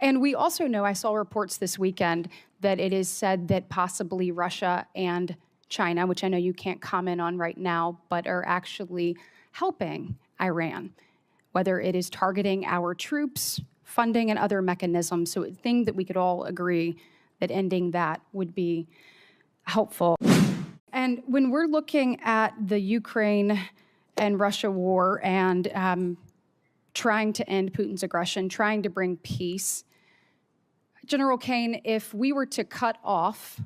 And we also know, I saw reports this weekend, that it is said that possibly Russia and China, which I know you can't comment on right now, but are actually helping Iran, whether it is targeting our troops, funding, and other mechanisms. So a thing that we could all agree that ending that would be helpful. And when we're looking at the Ukraine and Russia war and trying to end Putin's aggression, trying to bring peace, General Kane, if we were to cut off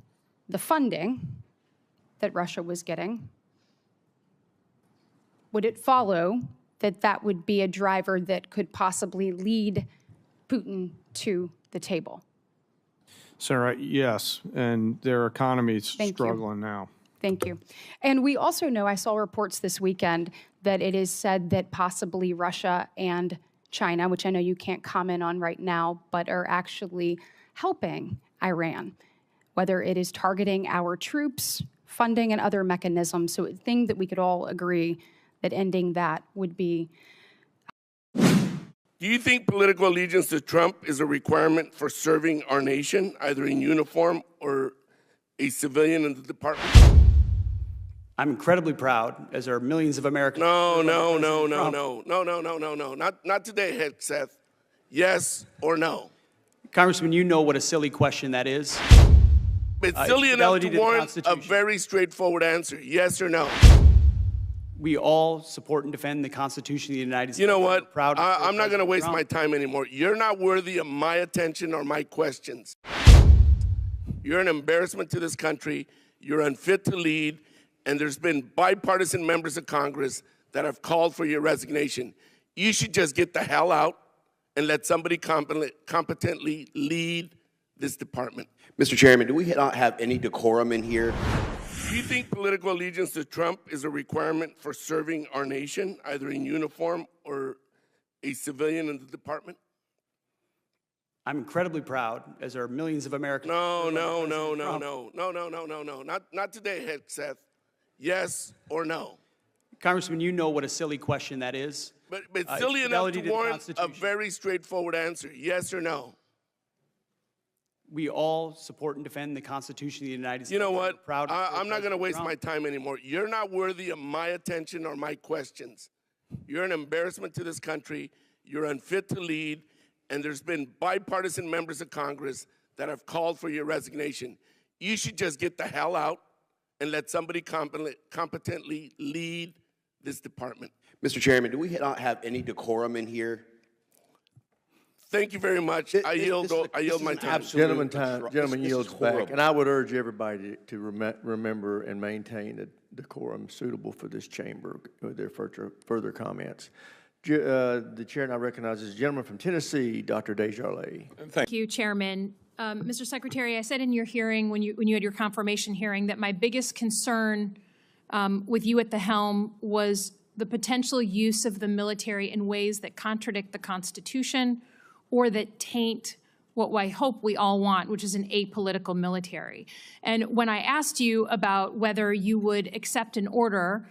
the funding that Russia was getting, would it follow that that would be a driver that could possibly lead Putin to the table? Sarah, yes, and their economy's struggling now. Thank you. And we also know, I saw reports this weekend, that it is said that possibly Russia and China, which I know you can't comment on right now, but are actually helping Iran, whether it is targeting our troops, funding, and other mechanisms. So a thing that we could all agree that ending that would be. Do you think political allegiance to Trump is a requirement for serving our nation, either in uniform or a civilian in the department? I'm incredibly proud, as are millions of Americans. No. Not today, Seth. Yes or no? Congressman, you know what a silly question that is. It's silly enough to warrant a very straightforward answer. Yes or no? We all support and defend the Constitution of the United States. You know what? I'm not going to waste my time anymore. You're not worthy of my attention or my questions. You're an embarrassment to this country. You're unfit to lead. And there's been bipartisan members of Congress that have called for your resignation. You should just get the hell out and let somebody competently lead this department. Mr. Chairman, do we not have any decorum in here? Do you think political allegiance to Trump is a requirement for serving our nation, either in uniform or a civilian in the department? I'm incredibly proud, as are millions of Americans. No. Not today, Seth. Yes or no? Congressman, you know what a silly question that is. But it's silly enough to warrant a very straightforward answer. Yes or no? We all support and defend the Constitution of the United States. You know what? I'm not going to waste my time anymore. You're not worthy of my attention or my questions. You're an embarrassment to this country. You're unfit to lead. And there's been bipartisan members of Congress that have called for your resignation. You should just get the hell out and let somebody competently lead this department. Mr. Chairman, do we not have any decorum in here? Thank you very much. I yield my time. Gentleman yields back. And I would urge everybody to remember and maintain a decorum suitable for this chamber with their further comments. The chair now recognizes the gentleman from Tennessee, Dr. Desjardins. Thank you, Chairman. Mr. Secretary, I said in your hearing, when you had your confirmation hearing, that my biggest concern with you at the helm was the potential use of the military in ways that contradict the Constitution or that taint what I hope we all want, which is an apolitical military. And when I asked you about whether you would accept an order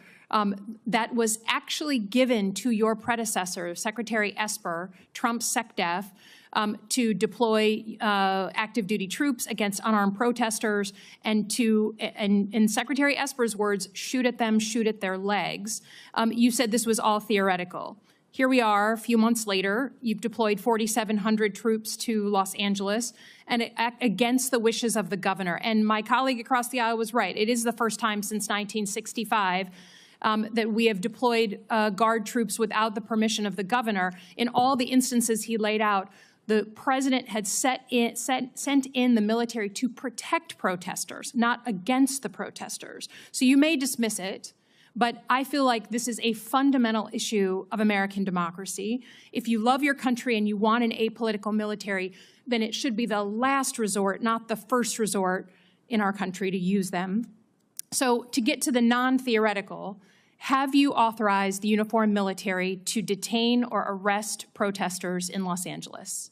that was actually given to your predecessor, Secretary Esper, Trump's SecDef, to deploy active duty troops against unarmed protesters and to, in Secretary Esper's words, shoot at them, shoot at their legs. You said this was all theoretical. Here we are, a few months later. You've deployed 4,700 troops to Los Angeles, and against the wishes of the governor. And my colleague across the aisle was right. It is the first time since 1965 that we have deployed Guard troops without the permission of the governor. In all the instances he laid out, the president had sent in the military to protect protesters, not against the protesters. So you may dismiss it, but I feel like this is a fundamental issue of American democracy. If you love your country and you want an apolitical military, then it should be the last resort, not the first resort in our country to use them. So to get to the non-theoretical, have you authorized the uniformed military to detain or arrest protesters in Los Angeles?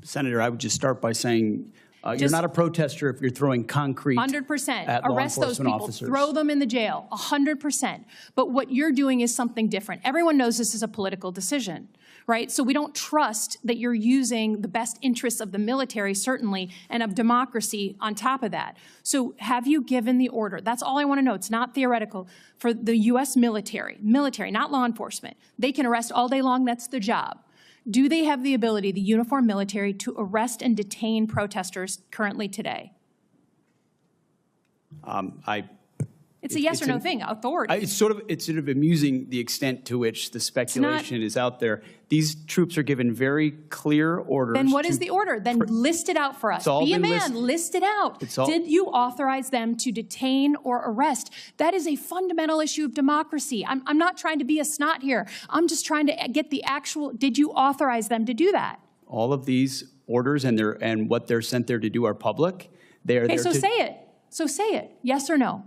Senator, I would just start by saying Just You're not a protester if you're throwing concrete 100%. at law Arrest those enforcement people. officers. Throw them in the jail. 100%. But what you're doing is something different. Everyone knows this is a political decision, right? So we don't trust that you're using the best interests of the military, certainly, and of democracy on top of that. So have you given the order? That's all I want to know. It's not theoretical. For the U.S. military, not law enforcement. They can arrest all day long. That's their job. Do they have the ability, the uniformed military, to arrest and detain protesters currently today? It's a yes or no thing. Authority. It's sort of amusing the extent to which the speculation is out there. These troops are given very clear orders. Then what is the order? Then list it out for us. Be a man. List it out. Did you authorize them to detain or arrest? That is a fundamental issue of democracy. I'm not trying to be a snot here. I'm just trying to get the actual, did you authorize them to do that? All of these orders and what they're sent there to do are public. They are there so to... say it. So say it. Yes or no?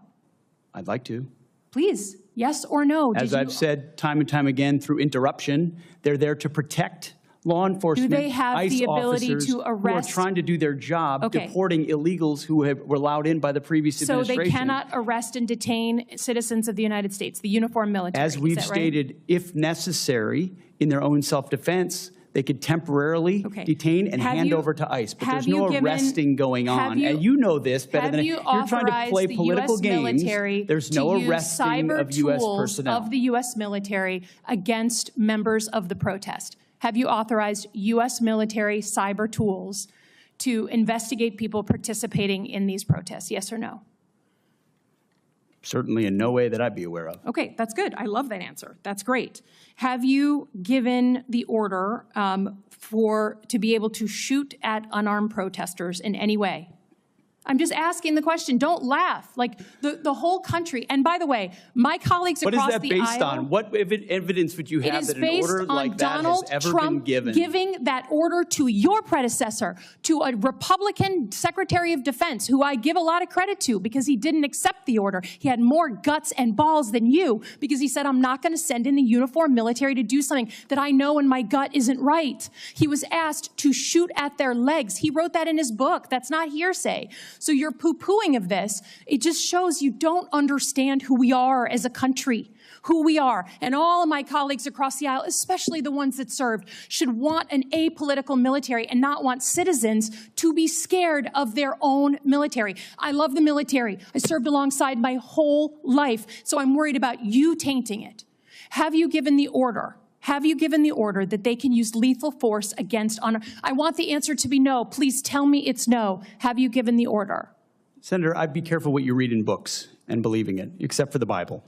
I'd like to. Please, yes or no? As I've said time and time again through interruption, they're there to protect law enforcement, do they have ICE the ability officers to arrest? who are trying to do their job, deporting illegals who were allowed in by the previous administration. So they cannot arrest and detain citizens of the United States, the uniformed military. As we've stated, if necessary, in their own self-defense, they could temporarily detain and hand over to ICE. But there's no arresting going on. And you know this better than you're trying to play political games. There's no arresting of U.S. personnel. Of the U.S. military against members of the protest. Have you authorized U.S. military cyber tools to investigate people participating in these protests? Yes or no? Certainly in no way that I'd be aware of. Okay, that's good. I love that answer. That's great. Have you given the order to be able to shoot at unarmed protesters in any way? I'm just asking the question. Don't laugh. Like the whole country. And by the way, my colleagues across the aisle. What is that based on? What evidence would you have that an order like that has ever been given? Giving that order to your predecessor, to a Republican Secretary of Defense, who I give a lot of credit to because he didn't accept the order. He had more guts and balls than you because he said, I'm not going to send in the uniformed military to do something that I know in my gut isn't right. He was asked to shoot at their legs. He wrote that in his book. That's not hearsay. So your poo-pooing of this, it just shows you don't understand who we are as a country, who we are. And all of my colleagues across the aisle, especially the ones that served, should want an apolitical military and not want citizens to be scared of their own military. I love the military. I served alongside my whole life, so I'm worried about you tainting it. Have you given the order? Have you given the order that they can use lethal force against honor? I want the answer to be no. Please tell me it's no. Have you given the order? Senator, I'd be careful what you read in books and believing it, except for the Bible.